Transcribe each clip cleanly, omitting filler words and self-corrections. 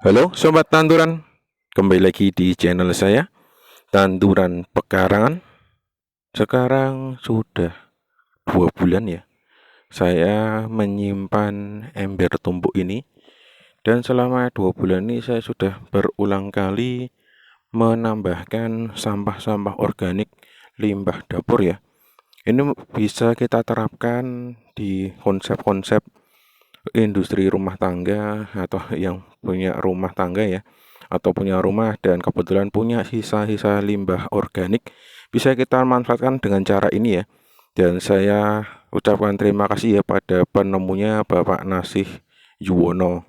Halo Sobat Tanduran, kembali lagi di channel saya, Tanduran Pekarangan. Sekarang sudah 2 bulan ya, saya menyimpan ember tumbuk ini. Dan selama 2 bulan ini saya sudah berulang kali menambahkan sampah-sampah organik limbah dapur ya. Ini bisa kita terapkan di konsep-konsep industri rumah tangga atau yang punya rumah tangga ya, atau punya rumah dan kebetulan punya sisa-sisa limbah organik, bisa kita manfaatkan dengan cara ini ya. Dan saya ucapkan terima kasih ya pada penemunya Bapak Nasih Yuwono.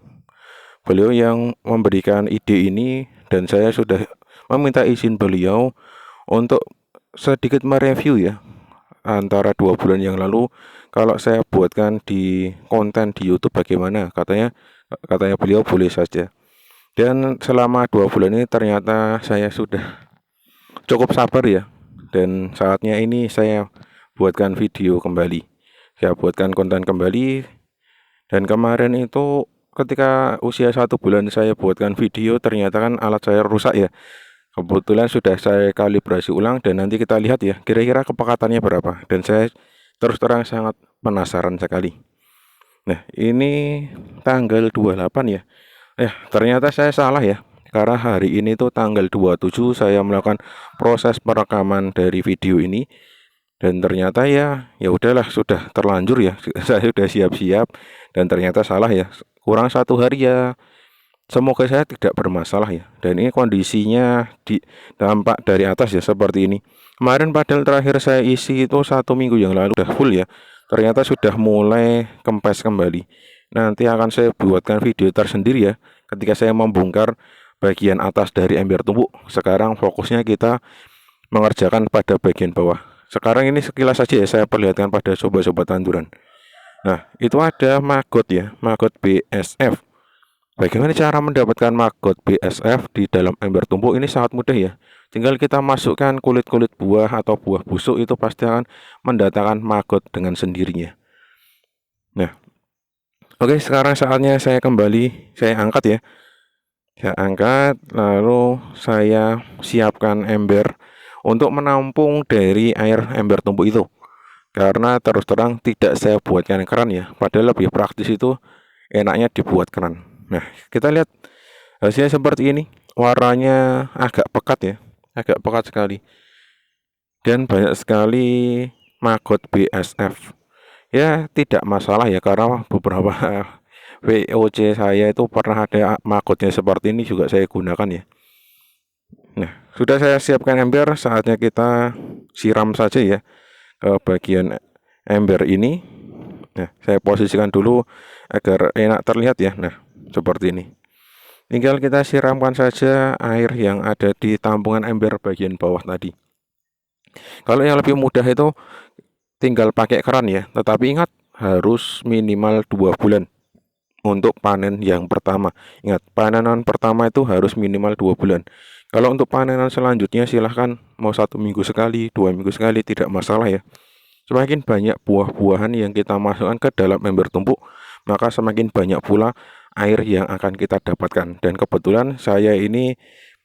Beliau yang memberikan ide ini dan saya sudah meminta izin beliau untuk sedikit mereview ya antara 2 bulan yang lalu kalau saya buatkan di konten di YouTube bagaimana, katanya beliau boleh saja. Dan selama 2 bulan ini ternyata saya sudah cukup sabar ya, dan saatnya ini saya buatkan video kembali, saya buatkan konten kembali. Dan kemarin itu ketika usia 1 bulan saya buatkan video, ternyata kan alat saya rusak ya. Kebetulan sudah saya kalibrasi ulang dan nanti kita lihat ya kira-kira kepekatannya berapa. Dan saya terus terang sangat penasaran sekali. Nah, ini tanggal 28 ya. Ternyata saya salah ya. Karena hari ini tuh tanggal 27 saya melakukan proses perekaman dari video ini dan ternyata ya udahlah sudah terlanjur ya. Saya sudah siap-siap dan ternyata salah ya. Kurang 1 hari ya. Semoga saya tidak bermasalah ya. Dan ini kondisinya di dampak dari atas ya seperti ini. Kemarin padahal terakhir saya isi itu 1 minggu yang lalu udah full ya. Ternyata sudah mulai kempes kembali. Nanti akan saya buatkan video tersendiri ya ketika saya membongkar bagian atas dari ember tumbuk. Sekarang fokusnya kita mengerjakan pada bagian bawah. Sekarang ini sekilas saja ya saya perlihatkan pada sobat-sobat tanduran. Nah, itu ada maggot ya, maggot BSF. Bagaimana cara mendapatkan maggot BSF di dalam ember tumbuk? Ini sangat mudah ya. Tinggal kita masukkan kulit-kulit buah atau buah busuk, itu pasti akan mendatangkan maggot dengan sendirinya. Nah, oke, sekarang saatnya saya kembali, saya angkat ya. Saya angkat, lalu saya siapkan ember untuk menampung dari air ember tumbuk itu. Karena terus terang tidak saya buatkan keran ya. Padahal lebih praktis itu enaknya dibuat keran. Nah, kita lihat hasilnya seperti ini. Warnanya agak pekat ya, agak pekat sekali. Dan banyak sekali maggot BSF. Ya, tidak masalah ya karena beberapa VOC saya itu pernah ada maggotnya seperti ini juga saya gunakan ya. Nah, sudah saya siapkan ember, saatnya kita siram saja ya ke bagian ember ini. Nah, saya posisikan dulu agar enak terlihat ya. Nah, seperti ini. Tinggal kita siramkan saja air yang ada di tampungan ember bagian bawah tadi. Kalau yang lebih mudah itu tinggal pakai keran ya. Tetapi ingat harus minimal 2 bulan untuk panen yang pertama. Ingat, panenan pertama itu harus minimal 2 bulan. Kalau untuk panenan selanjutnya silahkan mau 1 minggu sekali, 2 minggu sekali, tidak masalah ya. Semakin banyak buah-buahan yang kita masukkan ke dalam ember tumbuk, maka semakin banyak pula air yang akan kita dapatkan. Dan kebetulan saya ini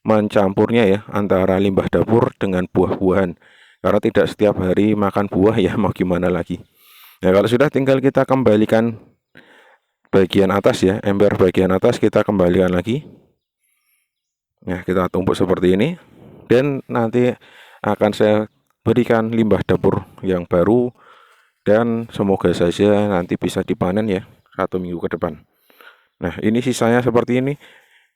mencampurnya ya antara limbah dapur dengan buah-buahan. Karena tidak setiap hari makan buah ya, mau gimana lagi. Nah, kalau sudah tinggal kita kembalikan bagian atas ya, ember bagian atas kita kembalikan lagi. Nah, kita tumpuk seperti ini. Dan nanti akan saya berikan limbah dapur yang baru dan semoga saja nanti bisa dipanen ya 1 minggu ke depan. Nah, ini sisanya seperti ini.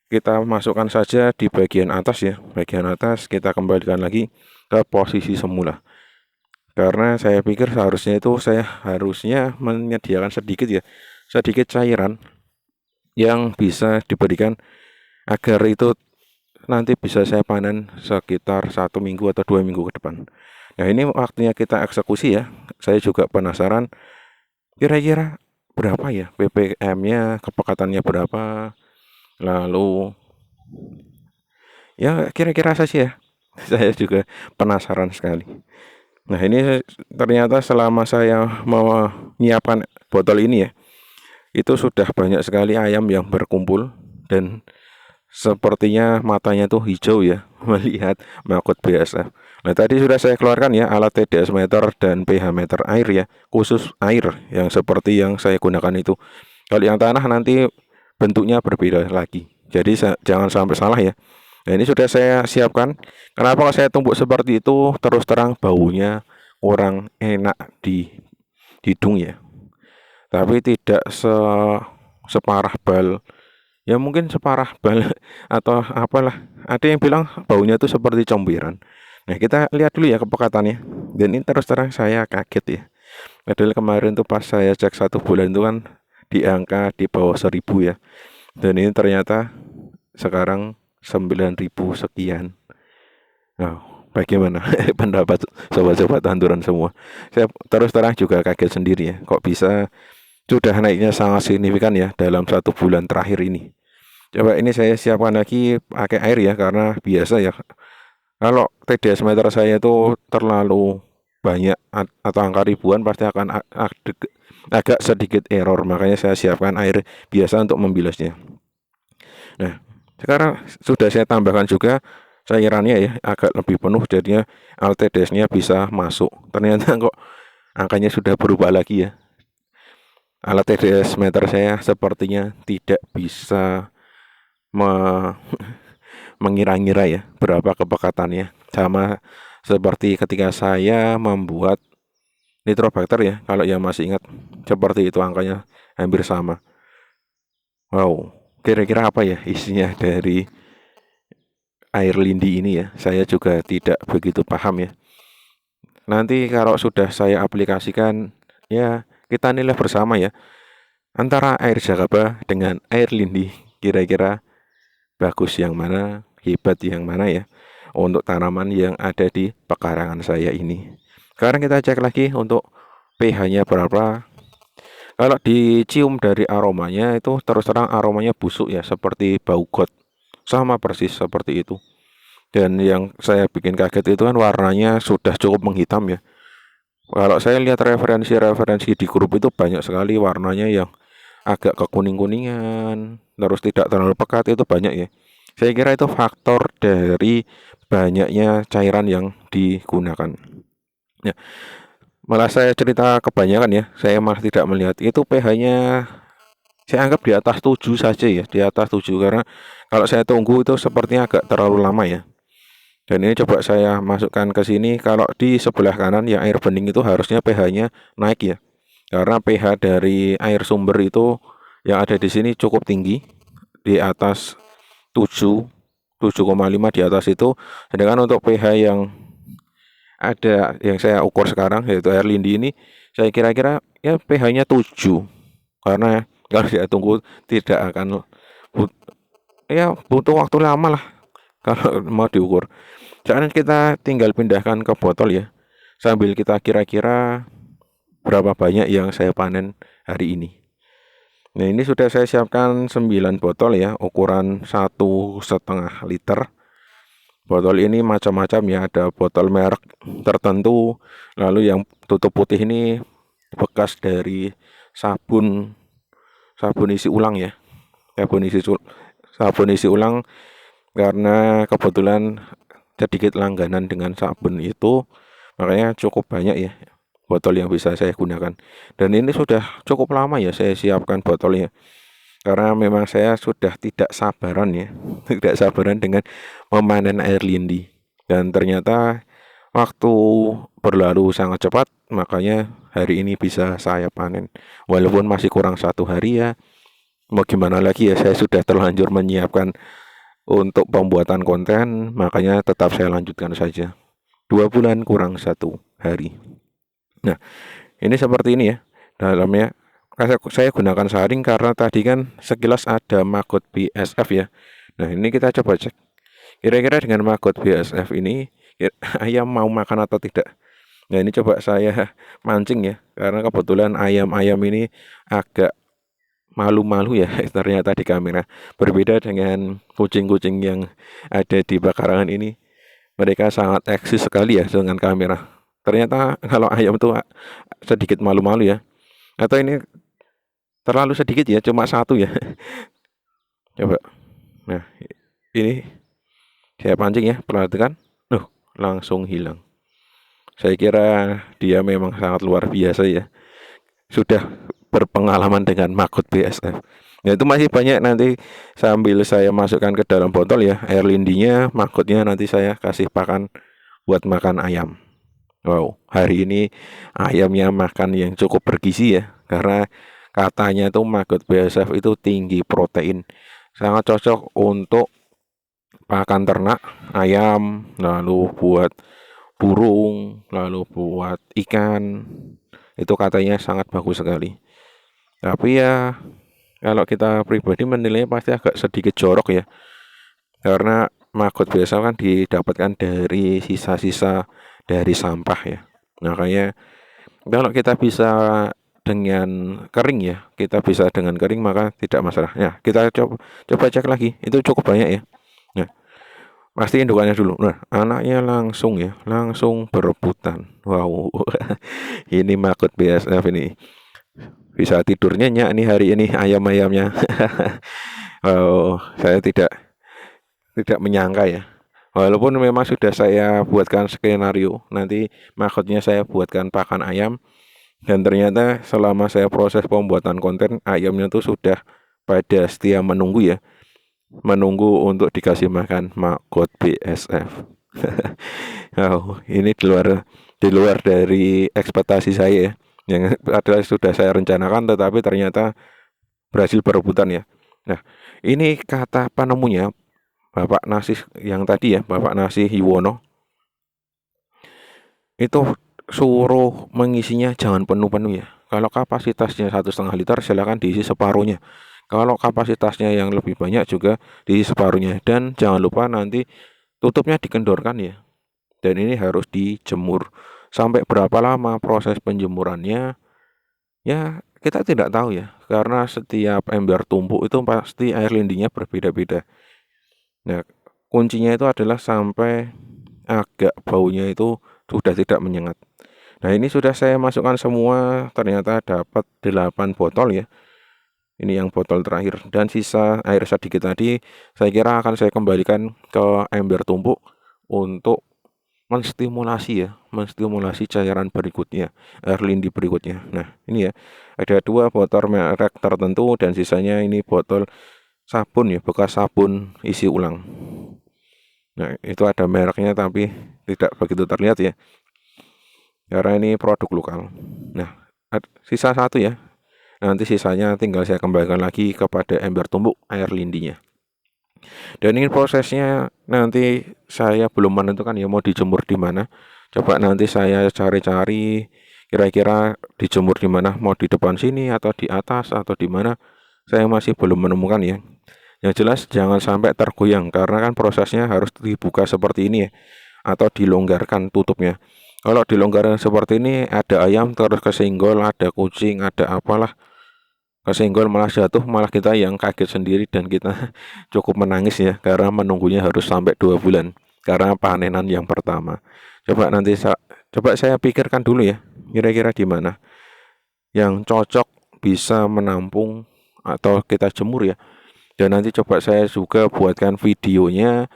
Kita masukkan saja di bagian atas ya. Bagian atas kita kembalikan lagi ke posisi semula. Karena saya pikir saya harusnya menyediakan sedikit ya, sedikit cairan yang bisa diberikan agar itu nanti bisa saya panen sekitar 1 minggu atau 2 minggu ke depan. Nah, ini waktunya kita eksekusi ya. Saya juga penasaran kira-kira berapa ya ppm-nya, kepekatannya berapa. Lalu ya kira-kira saja ya. Saya juga penasaran sekali. Nah, ini ternyata selama saya menyiapkan botol ini ya, itu sudah banyak sekali ayam yang berkumpul dan sepertinya matanya tuh hijau ya melihat mahkot BASF. Nah, tadi sudah saya keluarkan ya alat TDS meter dan pH meter air ya, khusus air yang seperti yang saya gunakan itu. Kalau yang tanah nanti bentuknya berbeda lagi. Jadi jangan sampai salah ya. Nah, ini sudah saya siapkan. Kenapa kalau saya tumbuk seperti itu? Terus terang baunya kurang enak di hidung ya. Tapi tidak separah bal. Ya mungkin separah bal atau apalah. Ada yang bilang baunya itu seperti comberan. Nah, kita lihat dulu ya kepekatannya. Dan ini terus terang saya kaget ya. Padahal kemarin tuh pas saya cek 1 bulan itu kan di angka di bawah 1.000 ya. Dan ini ternyata sekarang 9.000 sekian. Nah, bagaimana pendapat sobat-sobat tanduran semua? Saya terus terang juga kaget sendiri ya. Kok bisa sudah naiknya sangat signifikan ya dalam 1 bulan terakhir ini. Coba ini saya siapkan lagi pakai air ya, karena biasa ya. Kalau TDS meter saya itu terlalu banyak atau angka ribuan pasti akan agak sedikit error. Makanya saya siapkan air biasa untuk membilasnya. Nah, sekarang sudah saya tambahkan juga cairannya ya, agak lebih penuh jadinya LTDS-nya bisa masuk. Ternyata kok angkanya sudah berubah lagi ya. Alat TDS meter saya sepertinya tidak bisa mengira-ngira ya berapa kepekatannya. Sama seperti ketika saya membuat nitrobakter ya, kalau yang masih ingat seperti itu angkanya hampir sama. Wow, kira-kira apa ya isinya dari air lindi ini ya? Saya juga tidak begitu paham ya. Nanti kalau sudah saya aplikasikan, ya kita nilai bersama ya. Antara air Jakaba dengan air lindi, kira-kira bagus yang mana, hebat yang mana ya, untuk tanaman yang ada di pekarangan saya ini. Sekarang kita cek lagi untuk pH-nya berapa. Kalau dicium dari aromanya itu terus terang aromanya busuk ya, seperti bau got. Sama persis seperti itu. Dan yang saya bikin kaget itu kan warnanya sudah cukup menghitam ya. Kalau saya lihat referensi-referensi di grup itu banyak sekali warnanya yang agak kekuning-kuningan, terus tidak terlalu pekat, itu banyak ya. Saya kira itu faktor dari banyaknya cairan yang digunakan. Ya, malah saya cerita kebanyakan ya, saya malah tidak melihat itu pH-nya. Saya anggap di atas 7 saja ya, di atas 7 karena kalau saya tunggu itu sepertinya agak terlalu lama ya. Dan ini coba saya masukkan ke sini. Kalau di sebelah kanan yang air bening itu harusnya pH-nya naik ya. Karena pH dari air sumber itu yang ada di sini cukup tinggi, di atas 7, 7,5 di atas itu. Sedangkan untuk pH yang ada yang saya ukur sekarang yaitu air lindi ini, saya kira-kira ya pH-nya 7. Karena kalau saya tunggu tidak akan butuh waktu lama lah kalau mau diukur. Sekarang kita tinggal pindahkan ke botol ya, sambil kita kira-kira berapa banyak yang saya panen hari ini. Nah, ini sudah saya siapkan 9 botol ya, ukuran 1,5 liter. Botol ini macam-macam ya, ada botol merek tertentu. Lalu yang tutup putih ini bekas dari sabun isi ulang ya. Sabun isi ulang karena kebetulan sedikit langganan dengan sabun itu, makanya cukup banyak ya botol yang bisa saya gunakan. Dan ini sudah cukup lama ya saya siapkan botolnya, karena memang saya sudah tidak sabaran ya tidak sabaran dengan memanen air lindi. Dan ternyata waktu berlalu sangat cepat, makanya hari ini bisa saya panen. Walaupun masih kurang 1 hari ya, mau gimana lagi ya, saya sudah terlanjur menyiapkan untuk pembuatan konten, makanya tetap saya lanjutkan saja. 2 bulan kurang 1 hari. Nah, ini seperti ini ya. Dalamnya saya gunakan saring karena tadi kan sekilas ada maggot BASF ya. Nah, ini kita coba cek. Kira-kira dengan maggot BASF ini ayam mau makan atau tidak. Nah, ini coba saya mancing ya, karena kebetulan ayam-ayam ini agak malu-malu ya ternyata di kamera. Berbeda dengan kucing-kucing yang ada di pekarangan ini. Mereka sangat eksis sekali ya dengan kamera. Ternyata kalau ayam tuh sedikit malu-malu ya. Atau ini terlalu sedikit ya, cuma 1 ya. Coba. Nah, Ini saya pancing ya, perhatikan. Langsung hilang. Saya kira dia memang sangat luar biasa ya. Sudah berpengalaman dengan maggot BSF. Ya itu masih banyak, nanti sambil saya masukkan ke dalam botol ya air lindinya, maggotnya nanti saya kasih pakan buat makan ayam. Wow, hari ini ayamnya makan yang cukup bergizi ya, karena katanya itu maggot BSF itu tinggi protein, sangat cocok untuk pakan ternak, ayam, lalu buat burung, lalu buat ikan. Itu katanya sangat bagus sekali. Tapi ya kalau kita pribadi menilainya pasti agak sedikit jorok ya, karena maggot biasa kan didapatkan dari sisa-sisa dari sampah ya. Makanya kalau kita bisa dengan kering ya, kita bisa dengan kering maka tidak masalah. Ya, kita coba cek lagi. Itu cukup banyak ya. Nah, pasti indukannya dulu. Nah, anaknya langsung berebutan. Wow, ini maggot BSF ini. Bisa tidur nyenyak nih hari ini ayam-ayamnya. Oh, saya tidak menyangka ya. Walaupun memang sudah saya buatkan skenario, nanti maksudnya saya buatkan pakan ayam, dan ternyata selama saya proses pembuatan konten, ayamnya tuh sudah pada setia menunggu ya, menunggu untuk dikasih makan maggot BSF. Oh, ini di luar dari ekspektasi saya ya. Yang adalah sudah saya rencanakan, tetapi ternyata berhasil berebutan ya. Nah, ini kata penemunya Bapak Nasih yang tadi ya, Bapak Nasih Yuwono, itu suruh mengisinya jangan penuh-penuh ya. Kalau kapasitasnya 1,5 liter silakan diisi separuhnya. Kalau kapasitasnya yang lebih banyak juga diisi separuhnya, dan jangan lupa nanti tutupnya dikendorkan ya. Dan ini harus dijemur. Sampai berapa lama proses penjemurannya? Ya, kita tidak tahu ya, karena setiap ember tumpuk itu pasti air lindinya berbeda-beda. Nah, kuncinya itu adalah sampai agak baunya itu sudah tidak menyengat. Nah, ini sudah saya masukkan semua, ternyata dapat 8 botol ya. Ini yang botol terakhir, dan sisa air sedikit tadi saya kira akan saya kembalikan ke ember tumpuk untuk menstimulasi cairan berikutnya, air lindi berikutnya. Nah, ini ya, ada 2 botol merek tertentu, dan sisanya ini botol sabun ya, bekas sabun isi ulang. Nah, itu ada mereknya tapi tidak begitu terlihat ya, karena ini produk lokal. Nah, sisa 1 ya. Nanti sisanya tinggal saya kembalikan lagi kepada ember tumbuk air lindinya. Dan ini prosesnya nanti saya belum menentukan ya mau dijemur di mana. Coba nanti saya cari-cari kira-kira dijemur di mana, mau di depan sini atau di atas atau di mana. Saya masih belum menemukan ya. Yang jelas jangan sampai tergoyang, karena kan prosesnya harus dibuka seperti ini ya, atau dilonggarkan tutupnya. Kalau dilonggarkan seperti ini, ada ayam terus kesenggol, ada kucing, ada apalah, kesenggol malah jatuh, malah kita yang kaget sendiri, dan kita cukup menangis ya, karena menunggunya harus sampai 2 bulan karena panenan yang pertama. Coba saya pikirkan dulu ya, kira-kira di mana yang cocok bisa menampung atau kita jemur ya. Dan nanti coba saya juga buatkan videonya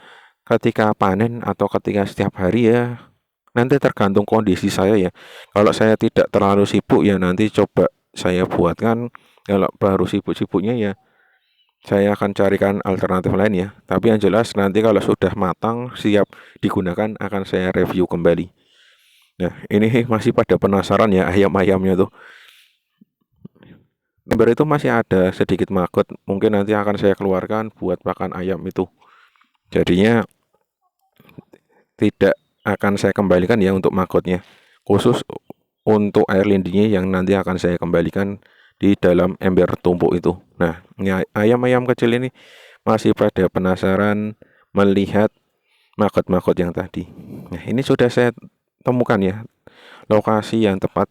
ketika panen atau ketika setiap hari ya. Nanti tergantung kondisi saya ya. Kalau saya tidak terlalu sibuk ya nanti coba saya buatkan. Kalau baru sibuk-sibuknya ya saya akan carikan alternatif lain ya. Tapi yang jelas nanti kalau sudah matang siap digunakan akan saya review kembali. Nah, ini masih pada penasaran ya ayam-ayamnya tuh. Ember itu masih ada sedikit maggot, mungkin nanti akan saya keluarkan buat pakan ayam itu. Jadinya tidak akan saya kembalikan ya untuk maggotnya. Khusus untuk air lindinya yang nanti akan saya kembalikan di dalam ember tumpuk itu. Nah, ini ayam-ayam kecil ini masih pada penasaran melihat maggot-maggot yang tadi. Nah, ini sudah saya temukan ya lokasi yang tepat.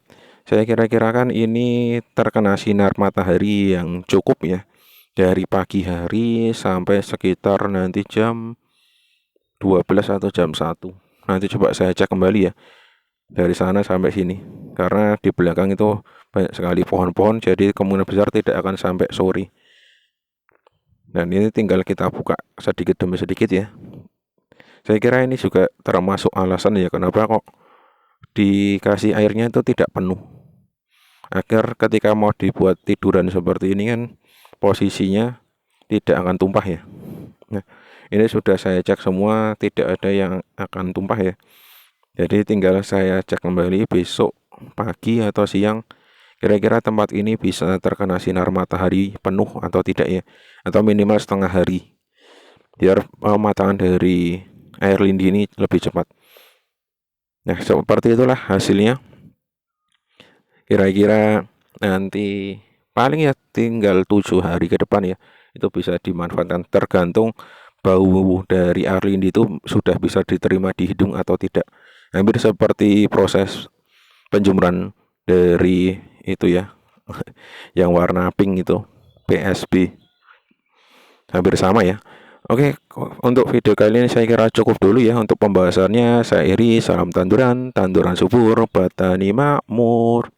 Saya kira-kirakan ini terkena sinar matahari yang cukup ya, dari pagi hari sampai sekitar nanti jam 12 atau jam 1. Nanti coba saya cek kembali ya dari sana sampai sini, karena di belakang itu banyak sekali pohon-pohon, jadi kemungkinan besar tidak akan sampai sore. Dan ini tinggal kita buka sedikit demi sedikit ya. Saya kira ini juga termasuk alasan ya kenapa kok dikasih airnya itu tidak penuh. Agar ketika mau dibuat tiduran seperti ini kan posisinya tidak akan tumpah ya. Nah, ini sudah saya cek semua, tidak ada yang akan tumpah ya. Jadi tinggal saya cek kembali besok pagi atau siang, kira-kira tempat ini bisa terkena sinar matahari penuh atau tidak ya, atau minimal setengah hari, biar pematangan dari air lindi ini lebih cepat. Nah, seperti itulah hasilnya. Kira-kira nanti paling ya tinggal 7 hari ke depan ya, itu bisa dimanfaatkan, tergantung bau dari air lindi itu sudah bisa diterima di hidung atau tidak. Hampir seperti proses penjemuran dari itu ya, yang warna pink itu, PSB, hampir sama ya. Oke, untuk video kali ini saya kira cukup dulu ya untuk pembahasannya. Saya Iri, salam tanduran, tanduran subur, petani makmur.